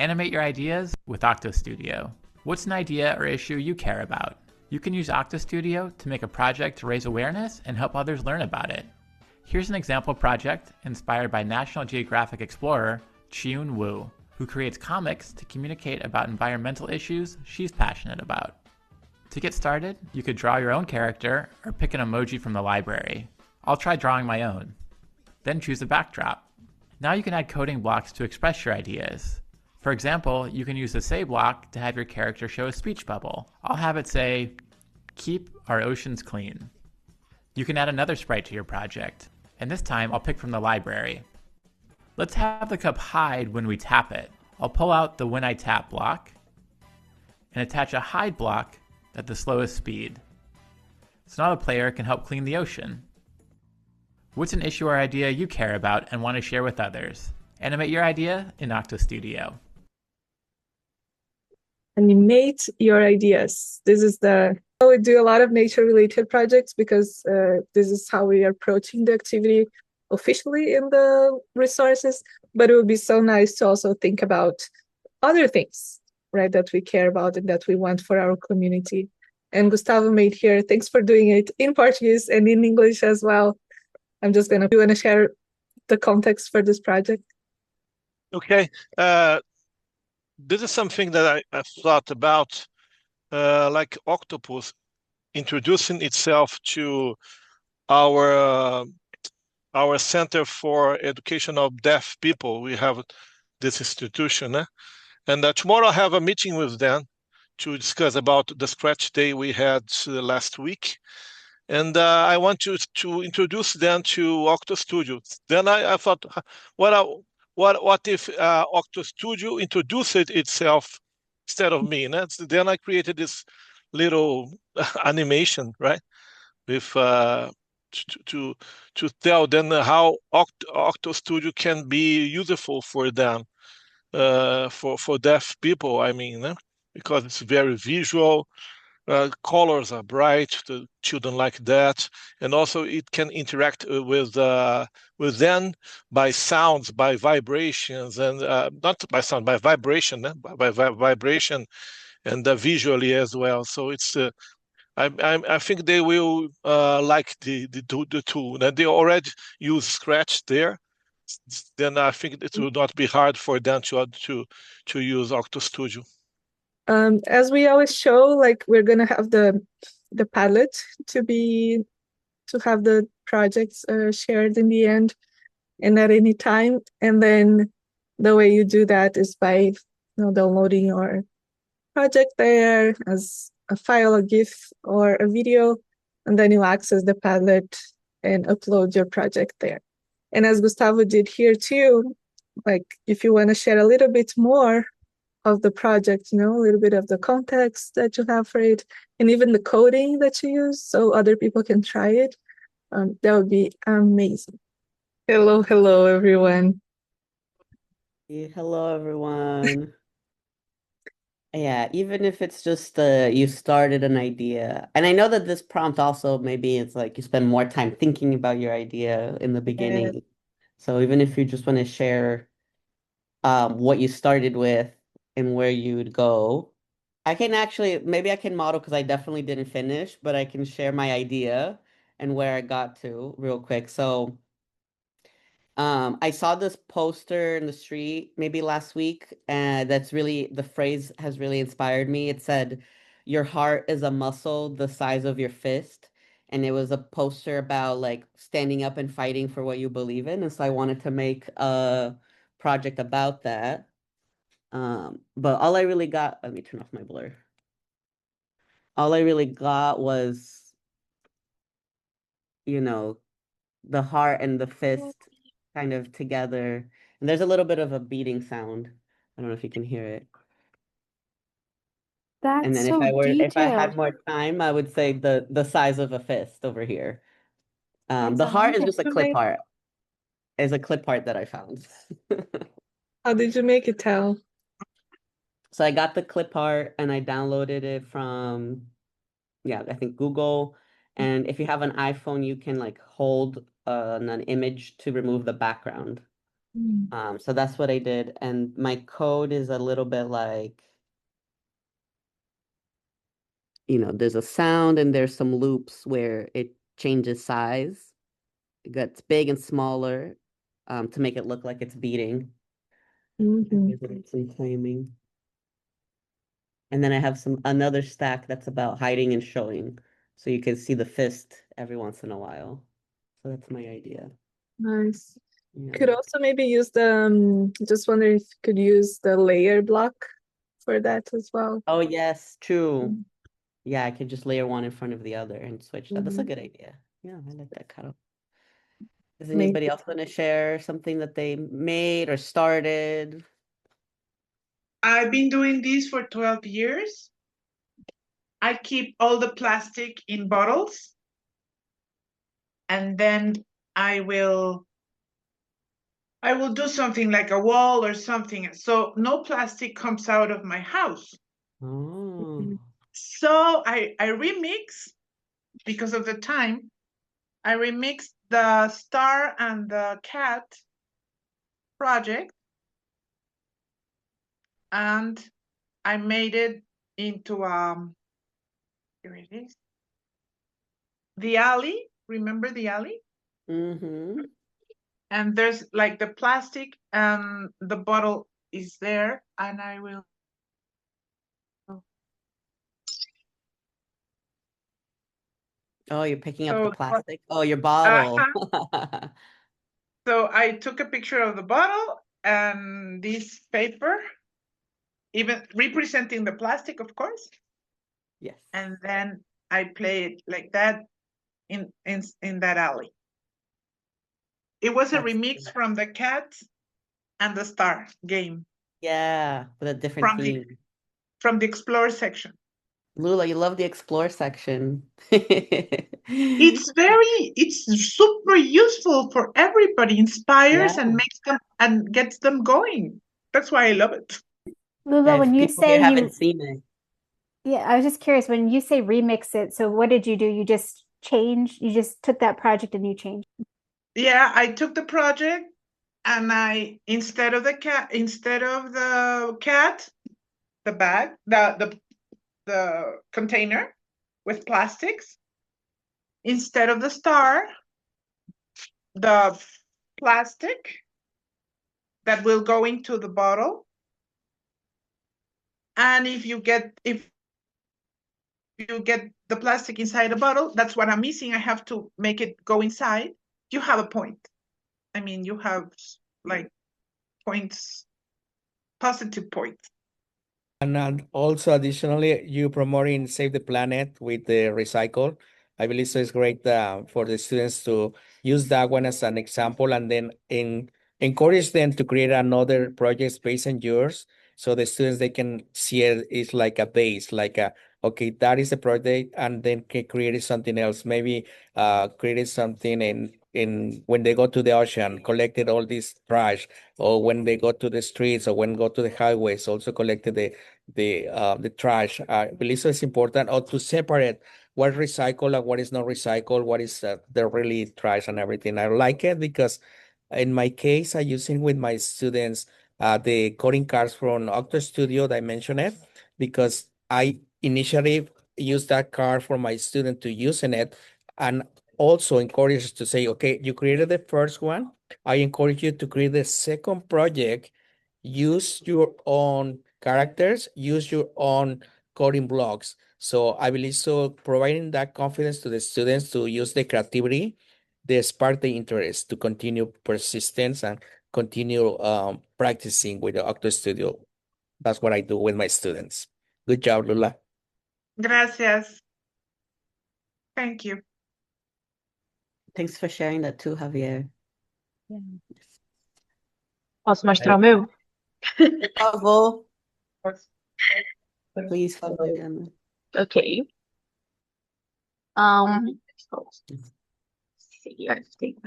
Animate your ideas with Octo Studio. What's an idea or issue you care about? You can use Octo Studio to make a project to raise awareness and help others learn about it. Here's an example project inspired by National Geographic explorer Chiun Woo, who creates comics to communicate about environmental issues she's passionate about. To get started, you could draw your own character or pick an emoji from the library. I'll try drawing my own. Then choose a backdrop. Now you can add coding blocks to express your ideas. For example, you can use the say block to have your character show a speech bubble. I'll have it say, "Keep our oceans clean." You can add another sprite to your project, and this time I'll pick from the library. Let's have the cup hide when we tap it. I'll pull out the when I tap block and attach a hide block at the slowest speed. So now the player can help clean the ocean. What's an issue or idea you care about and want to share with others? Animate your idea in Octo Studio. Animate your ideas. This is we do a lot of nature-related projects because this is how we are approaching the activity officially in the resources. But it would be so nice to also think about other things, right, that we care about and that we want for our community. And Gustavo made here, thanks for doing it in Portuguese and in English as well. I'm just gonna, you wanna share the context for this project? Okay. This is something that I thought about, like Octopus introducing itself to our Center for Education of Deaf People. We have this institution, and tomorrow I have a meeting with them to discuss about the Scratch Day we had last week. And I want to introduce them to Octo Studio. Then I thought, what if Octo Studio introduced itself instead of me? Then I created this little animation, right, with to tell them how Octo Studio can be useful for them, for deaf people. I mean, because it's very visual. Colors are bright. The children like that, and also it can interact with them by sounds, by vibrations, and not by sound, by vibration, by vibration, and visually as well. So it's I think they will like the tool. And they already use Scratch there. Then I think it will not be hard for them to use Octo Studio. As we always show, like we're gonna have the Padlet to have the projects shared in the end and at any time. And then the way you do that is by downloading your project there as a file, a GIF, or a video, and then you access the Padlet and upload your project there. And as Gustavo did here too, like if you want to share a little bit more of the project, a little bit of the context that you have for it, and even the coding that you use so other people can try it, that would be amazing. Hello, everyone. Hello, everyone. Yeah, even if it's just you started an idea. And I know that this prompt also maybe it's like you spend more time thinking about your idea in the beginning. So even if you just want to share what you started with and where you would go, I can actually, maybe I can model because I definitely didn't finish, but I can share my idea and where I got to real quick. So I saw this poster in the street maybe last week, and that's really the phrase has really inspired me. It said, "Your heart is a muscle the size of your fist." And it was a poster about like standing up and fighting for what you believe in. And so I wanted to make a project about that. But all I really got, let me turn off my blur. All I really got was, the heart and the fist kind of together. And there's a little bit of a beating sound. I don't know if you can hear it. And then That's so if I had detailed. more time, I would say the size of a fist over here. The heart is just a clip art. Is a clip art that I found. How did you make it, Tal? So I got the clip art and I downloaded it from, I think Google. And if you have an iPhone, you can like hold an image to remove the background. So that's what I did. And my code is a little bit like, there's a sound and there's some loops where it changes size. It gets big and smaller, to make it look like it's beating. Mhm. There's some timing. And then I have another stack that's about hiding and showing. So you can see the fist every once in a while. So that's my idea. Nice. Yeah. Could also maybe use just wondering if you could use the layer block for that as well. Oh, yes, true. Mhm. Yeah, I could just layer one in front of the other and switch that. That's a Mhm. good idea. Yeah, I like that kind of. Is Maybe. anybody else going to share something that they made or started? I've been doing this for 12 years. I keep all the plastic in bottles, and then I will do something like a wall or something. So no plastic comes out of my house. Oh, So I remix, because of the time, I remixed the star and the cat project, and I made it into here it is. The alley. Remember the alley? mm-hmm. And there's like the plastic and the bottle is there, and I will. Oh, you're picking up the So plastic. Oh, your bottle. so I took a picture of the bottle and this paper, even representing the plastic, of course, Yes. and then I play it like that in that alley. It was a That's remix good. from the cat and the star game Yeah, with a different theme. from the explore section. Lula, you love the explore section. It's super useful for everybody, inspires Yeah. and makes them and gets them going. That's why I love it. Lula, Yeah, when if you people say here haven't seen it. yeah, I was just curious, when you say remix it, so what did you do? You just took that project and you changed. Yeah, I took the project and instead of the cat, the bag, the container with plastics, instead of the star, the plastic that will go into the bottle. And if you get the plastic inside the bottle, that's what I'm missing. I have to make it go inside. You have a point. I mean, you have like points, positive points. And also additionally, you promoting Save the Planet with the recycle. I believe so it's great for the students to use that one as an example and then encourage them to create another project based on yours. So the students, they can see it's like a base, like okay, that is a project, and then create something else. Maybe created something in when they go to the ocean, collected all this trash, or when they go to the streets, or when go to the highways, also collected the trash. I believe so it's important, or to separate what recycle and what is not recycle, what is the really trash and everything. I like it because in my case, I using with my students the coding cards from Octo Studio that I mentioned it because I initially used that card for my student to using it and also encourage to say, okay, you created the first one. I encourage you to create the second project. Use your own characters, use your own coding blocks. So I believe so providing that confidence to the students to use the creativity, they spark the interest to continue persistence and continue practicing with the Octo Studio. That's what I do with my students. Good job, Lula. Gracias. Thank you. Thanks for sharing that too, Javier. Posso mostrar o meu? Por favor, please, Fabiana. Okay. Let's see, I think.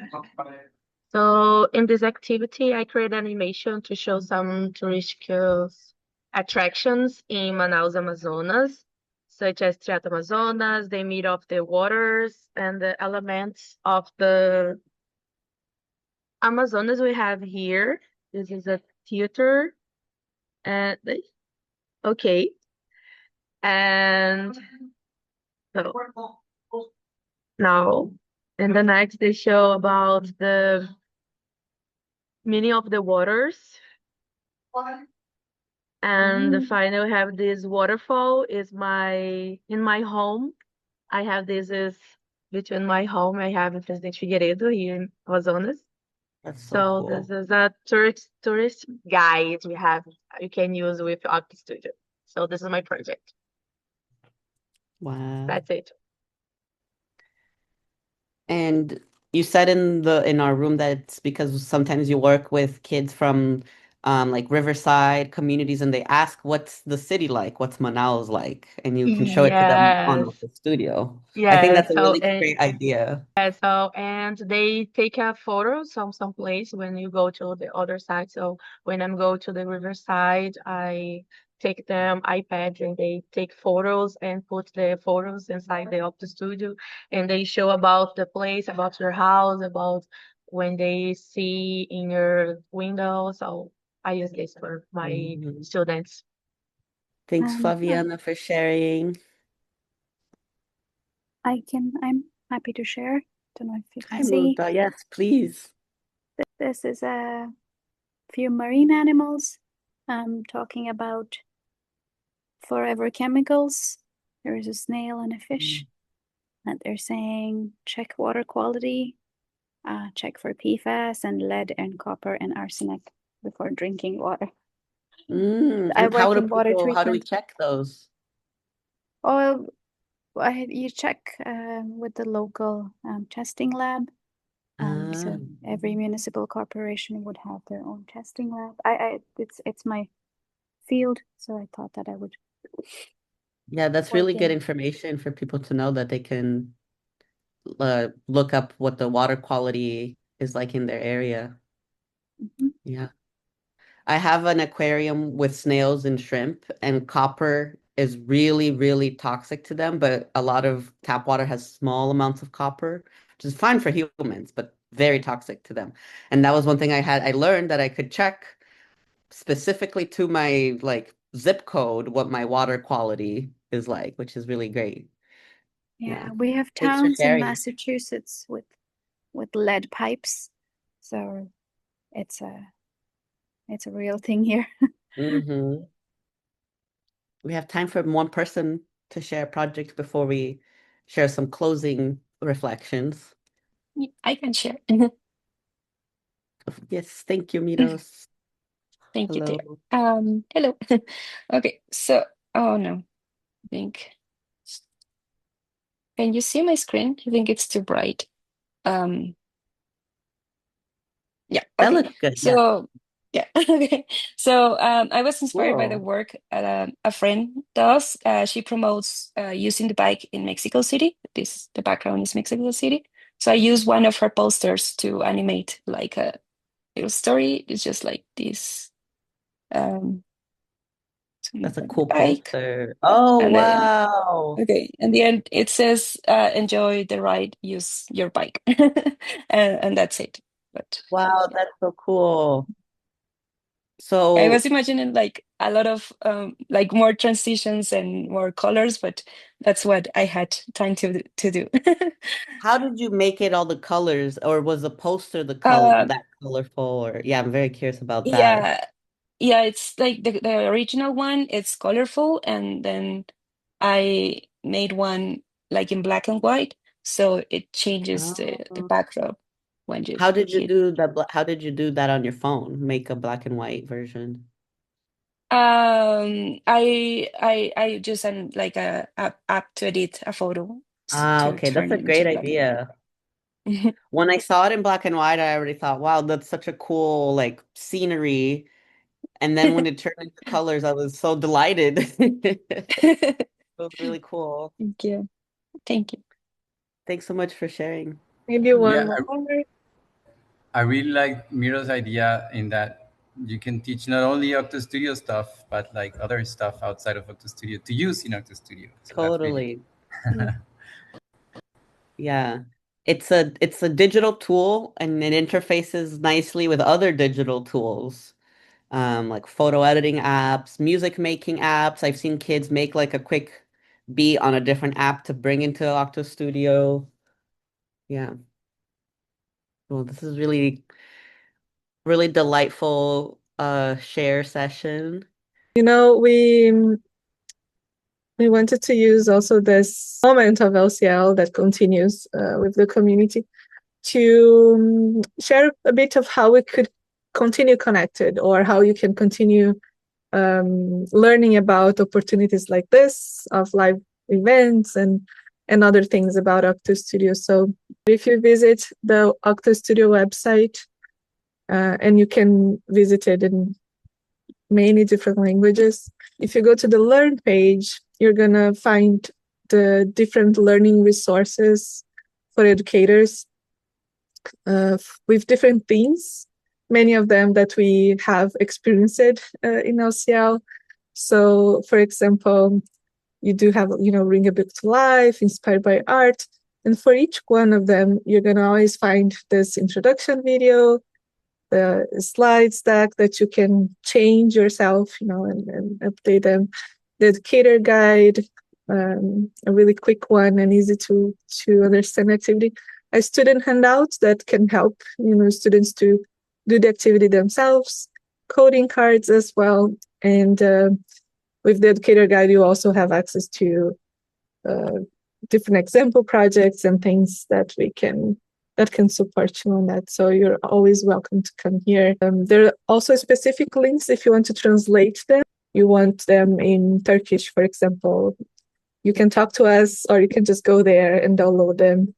So in this activity, I create animation to show some touristic attractions in Manaus, Amazonas, such as Teatro Amazonas, the meet of the waters and the elements of the Amazonas we have here. This is a theater. And okay. And so now in the next they show about the meaning of the waters. And the final have this waterfall is in my home. I have this is between my home. I have in Presidente Figueiredo here in Amazonas. That's so So cool. this is a tourist guide we have you can use with Octa Studio. So this is my project. Wow. That's it. And you said in our room that it's because sometimes you work with kids from like Riverside communities and they ask what's the city like, what's Manaus like, and you can show it to them on Yes. the studio. I think Yes. that's a So really great idea. so and they take a photo some place when you go to the other side. So when I'm go to the riverside, I take them iPad and they take photos and put the photos inside the studio and they show about the place, about your house, about when they see in your window. So I use this for my Mhm. students. Thanks, Flaviana, for sharing. I'm happy to share. Don't know if you Hi, can see. Muta. Yes, please. This is a few marine animals. Talking about forever chemicals. There is a snail and a fish. And they're saying check water quality, check for PFAS and lead and copper and arsenic before drinking water. I And work in water how do we treatment. check those? Oh, you check with the local testing lab. So every municipal corporation would have their own testing lab. It's my field, so I thought that I would. Yeah, that's really good information for people to know that they can look up what the water quality is like in their area. Yeah. I have an aquarium with snails and shrimp, and copper is really, really toxic to them, but a lot of tap water has small amounts of copper, which is fine for humans, but very toxic to them. And that was one thing I learned that I could check specifically to my like zip code what my water quality is like, which is really great. Yeah, we have Thanks for towns in sharing. Massachusetts with lead pipes, so it's a real thing here. We have time for one person to share a project before we share some closing reflections. I can share. Yes, thank you, Miros. Thank Hello. you, dear. Hello. Okay, so oh no, I think can you see my screen? I think it's too bright. Yeah, That okay. looks good. So yeah, okay. So I was inspired by the Cool. work a friend does. She promotes using the bike in Mexico City. The background is Mexico City. So I use one of her posters to animate like a little story. It's just like this. That's a cool Bike. poster. Oh, And then, wow. okay, in the end, it says, "Enjoy the ride. Use your bike," and that's it. But Wow, that's so cool. I So was imagining like a lot of like more transitions and more colors, but that's what I had time to do. how did you make it all the colors, or was the poster Uh, that colorful? Or yeah, I'm very curious about that. yeah, yeah, it's like the original one, it's colorful, and then I made one like in black and white, so it changes the Oh. backdrop when you How did you hit. do that? How did you do that on your phone? Make a black and white version. I just an like a app to edit a photo to Okay, that's turn a it into great black and white. idea. When I saw it in black and white, I already thought, wow, that's such a cool like scenery. And then when it turned into colors, I was so delighted. It was really cool. Thank you. Thank you. Thanks so much for sharing. Maybe one Yeah, more. I really like Miro's idea in that you can teach not only Octo Studio stuff, but like other stuff outside of Octo Studio to use in Octo Studio. So that's really Totally. Yeah. it's a digital tool and it interfaces nicely with other digital tools. Like photo editing apps, music making apps. I've seen kids make like a quick beat on a different app to bring into Octo Studio. Yeah. Well, this is really, really delightful share session. You know, we wanted to use also this moment of LCL that continues with the community to share a bit of how we could continue connected, or how you can continue learning about opportunities like this of live events and other things about Octo Studio. So if you visit the Octo Studio website, and you can visit it in many different languages. If you go to the Learn page, you're gonna find the different learning resources for educators with different themes, many of them that we have experienced in LCL. So, for example, you do have, Bring a Book to Life, Inspired by Art. And for each one of them, you're going to always find this introduction video, the slides deck that you can change yourself, and update them. The educator guide, a really quick one and easy to understand activity. A student handout that can help, students to do the activity themselves. Coding cards as well. And with the educator guide, you also have access to different example projects and things that can support you on that. So you're always welcome to come here. There are also specific links if you want to translate them. You want them in Turkish, for example. You can talk to us, or you can just go there and download them.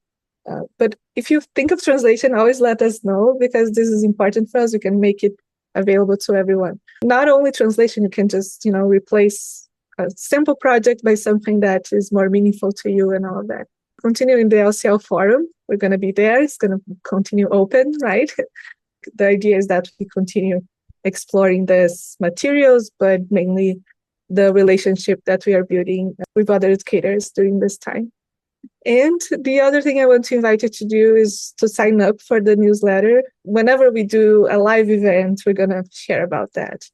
But if you think of translation, always let us know, because this is important for us. We can make it available to everyone. Not only translation, you can just, replace a simple project by something that is more meaningful to you and all of that. Continue in the LCL forum. We're going to be there. It's going to continue open, right? The idea is that we continue exploring these materials, but mainly the relationship that we are building with other educators during this time. And the other thing I want to invite you to do is to sign up for the newsletter. Whenever we do a live event, we're going to share about that.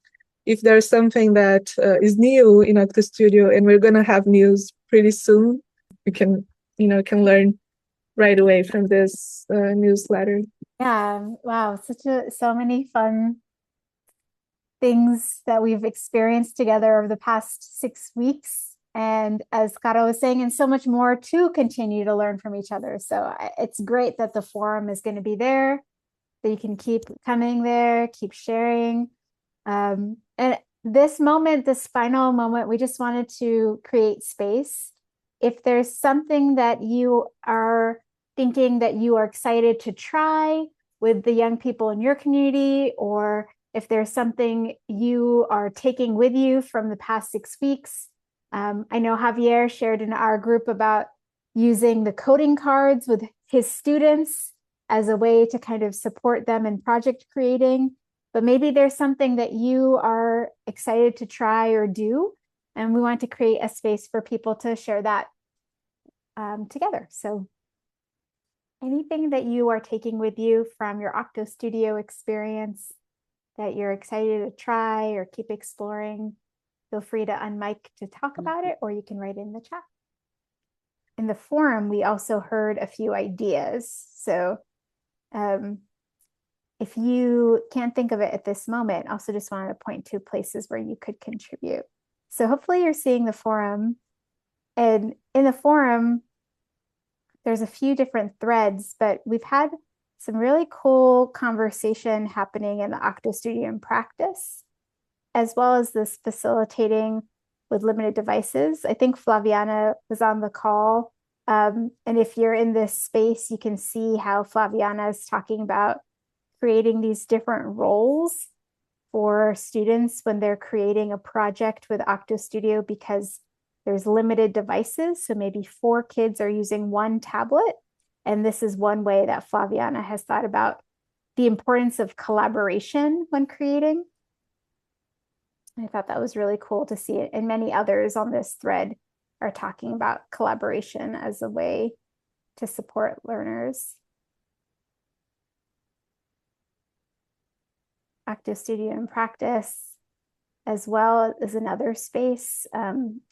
If there's something that is new in Octo Studio, and we're going to have news pretty soon, you can learn right away from this newsletter. Yeah, wow, so many fun things that we've experienced together over the past 6 weeks. And as Caro was saying, and so much more to continue to learn from each other. So it's great that the forum is going to be there, that you can keep coming there, keep sharing. And this final moment, we just wanted to create space. If there's something that you are thinking that you are excited to try with the young people in your community, or if there's something you are taking with you from the past 6 weeks, I know Javier shared in our group about using the coding cards with his students as a way to kind of support them in project creating. But maybe there's something that you are excited to try or do, and we want to create a space for people to share that together. So anything that you are taking with you from your Octo Studio experience that you're excited to try or keep exploring, feel free to unmic to talk about it, or you can write in the chat. In the forum, we also heard a few ideas. So if you can't think of it at this moment, also just wanted to point to places where you could contribute. So hopefully you're seeing the forum. And in the forum, there's a few different threads, but we've had some really cool conversation happening in the Octo Studio in practice, as well as this facilitating with limited devices. I think Flaviana was on the call. And if you're in this space, you can see how Flaviana is talking about creating these different roles for students when they're creating a project with Octo Studio, because there's limited devices. So maybe 4 kids are using 1 tablet. And this is one way that Flaviana has thought about the importance of collaboration when creating. I thought that was really cool to see it. And many others on this thread are talking about collaboration as a way to support learners. Octo Studio in Practice as well is another space.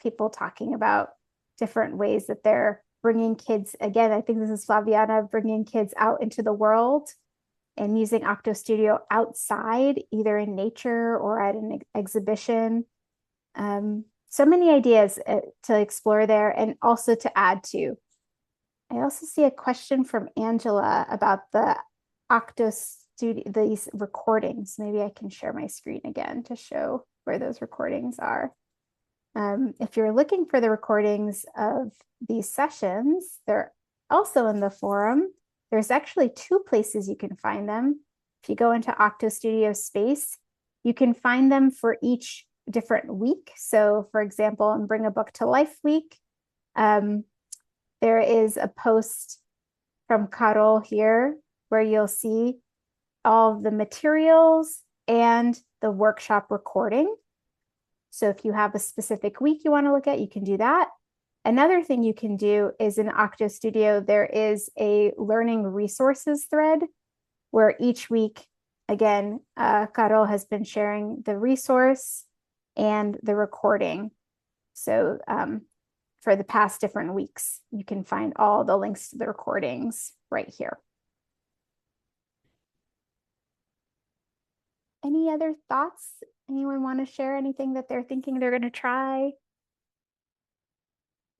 People talking about different ways that they're bringing kids, again, I think this is Flaviana, bringing kids out into the world and using Octo Studio outside, either in nature or at an exhibition. So many ideas to explore there and also to add to. I also see a question from Angela about the Octo Studio, these recordings. Maybe I can share my screen again to show where those recordings are. If you're looking for the recordings of these sessions, they're also in the forum. There's actually 2 places you can find them. If you go into Octo Studio Space, you can find them for each different week. So for example, in Bring a Book to Life week, there is a post from Carol here where you'll see all of the materials and the workshop recording. So if you have a specific week you want to look at, you can do that. Another thing you can do is in Octo Studio, there is a learning resources thread where each week, again, Carol has been sharing the resource and the recording. So for the past different weeks, you can find all the links to the recordings right here. Any other thoughts? Anyone want to share anything that they're thinking they're going to try?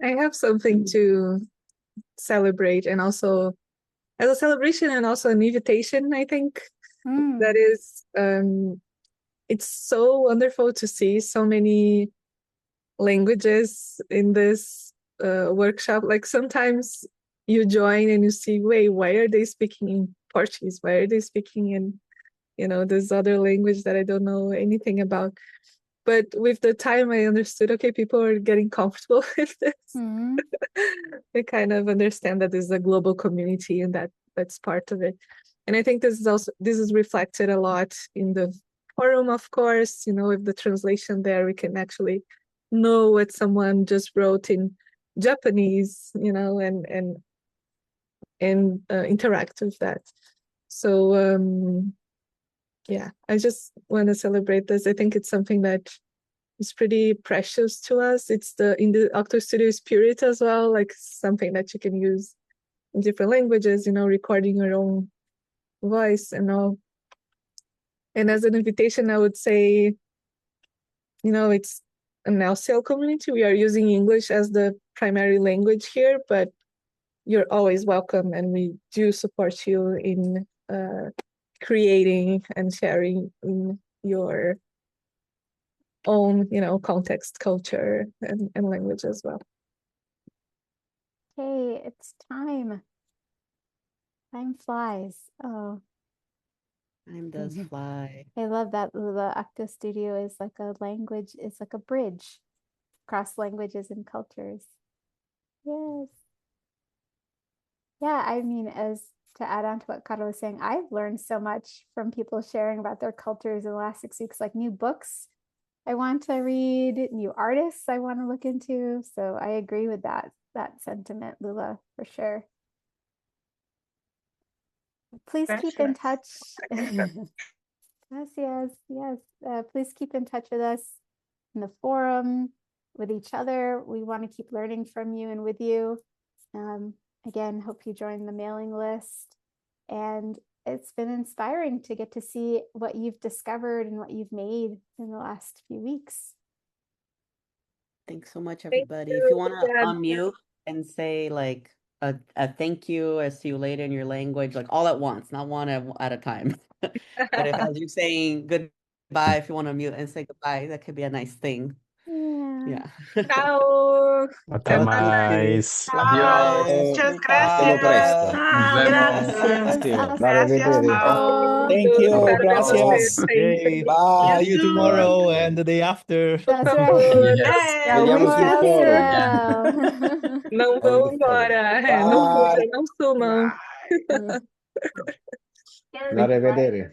I have something to celebrate, and also as a celebration and also an invitation, I think. That is, it's so wonderful to see so many languages in this workshop. Like sometimes you join and you see, wait, why are they speaking in Portuguese? Why are they speaking in, this other language that I don't know anything about? But with the time I understood, okay, people are getting comfortable with this. They kind of understand that this is a global community and that's part of it. And I think this is reflected a lot in the forum, of course, with the translation there, we can actually know what someone just wrote in Japanese, and interact with that. So yeah, I just want to celebrate this. I think it's something that is pretty precious to us. It's in the Octo Studio spirit as well, like something that you can use in different languages, recording your own voice and all. And as an invitation, I would say, it's an LCL community. We are using English as the primary language here, but you're always welcome, and we do support you in creating and sharing in your own, context, culture, and language as well. Okay, it's time. Time flies. Oh. Time does fly. I love that the Octo Studio is like a language, it's like a bridge across languages and cultures. Yes. Yeah, I mean, as to add on to what Carol was saying, I've learned so much from people sharing about their cultures in the last 6 weeks, like new books I want to read, new artists I want to look into. So I agree with that sentiment, Lula, for sure. Please keep in touch. Yes. Please keep in touch with us in the forum, with each other. We want to keep learning from you and with you. Again, hope you join the mailing list. And it's been inspiring to get to see what you've discovered and what you've made in the last few weeks. Thanks so much, everybody. If you want to unmute and say like a thank you, or see you later in your language, like all at once, not one at a time. But as you're saying goodbye, if you want to mute and say goodbye, that could be a nice thing. Yeah. Ciao. Até mais. Ciao. Adiós. Muchas Até gracias. Nos vemos. Gracias. Gracias a todos. Thank you. Esperamos ver Gracias. sempre. Bye. You See you too. tomorrow and the day after. That's right. Yes. Yeah, we Veríamos de shall see fora. you. Não vão embora. Não fujam, não sumam. La rivedere.